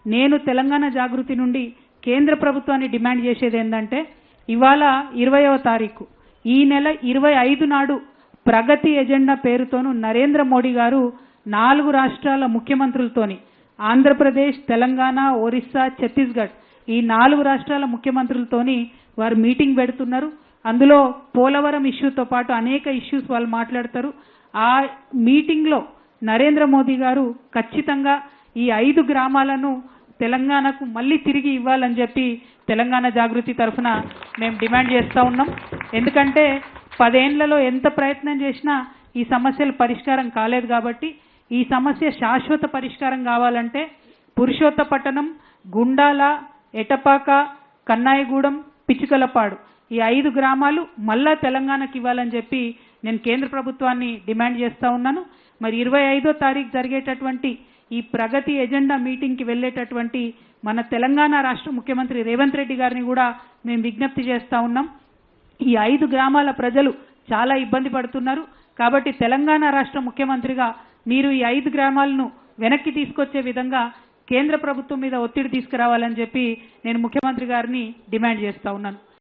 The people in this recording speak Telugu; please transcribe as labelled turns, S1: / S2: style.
S1: నేను తెలంగాణ జాగృతి నుండి కేంద్ర ప్రభుత్వాన్ని డిమాండ్ చేసేది ఏంటంటే ఇవాళ 20వ తారీఖు ఈ నెల 25 నాడు ప్రగతి ఎజెండా పేరుతోను నరేంద్ర మోడీ గారు 4 రాష్ట్రాల ముఖ్యమంత్రులతోని ఆంధ్రప్రదేశ్, తెలంగాణ, ఒరిస్సా, ఛత్తీస్గఢ్ ఈ 4 రాష్ట్రాల ముఖ్యమంత్రులతోని వారు మీటింగ్ పెడుతున్నారు. అందులో పోలవరం ఇష్యూతో పాటు అనేక ఇష్యూస్ వాళ్ళు మాట్లాడతారు. ఆ మీటింగ్లో నరేంద్ర మోదీ గారు ఖచ్చితంగా ఈ 5 గ్రామాలను తెలంగాణకు మళ్ళీ తిరిగి ఇవ్వాలని చెప్పి తెలంగాణ జాగృతి తరఫున మేము డిమాండ్ చేస్తూ ఉన్నాం. ఎందుకంటే 10 ఏళ్లలో ఎంత ప్రయత్నం చేసినా ఈ సమస్యలు పరిష్కారం కాలేదు. కాబట్టి ఈ సమస్య శాశ్వత పరిష్కారం కావాలంటే పురుషోత్తపట్టణం, గుండాల, ఎటపాక, కన్నాయిగూడెం, పిచ్చుకలపాడు ఈ 5 గ్రామాలు మళ్ళా తెలంగాణకి ఇవ్వాలని చెప్పి నేను కేంద్ర ప్రభుత్వాన్ని డిమాండ్ చేస్తూ ఉన్నాను. మరి 25వ తారీఖు జరిగేటటువంటి ఈ ప్రగతి ఎజెండా మీటింగ్కి వెళ్ళేటటువంటి మన తెలంగాణ రాష్ట్ర ముఖ్యమంత్రి రేవంత్ రెడ్డి గారిని కూడా మేము విజ్ఞప్తి చేస్తూ ఉన్నాం. ఈ 5 గ్రామాల ప్రజలు చాలా ఇబ్బంది పడుతున్నారు. కాబట్టి తెలంగాణ రాష్ట్ర ముఖ్యమంత్రిగా మీరు ఈ 5 గ్రామాలను వెనక్కి తీసుకొచ్చే విధంగా కేంద్ర ప్రభుత్వం మీద ఒత్తిడి తీసుకురావాలని చెప్పి నేను ముఖ్యమంత్రి గారిని డిమాండ్ చేస్తూ ఉన్నాను.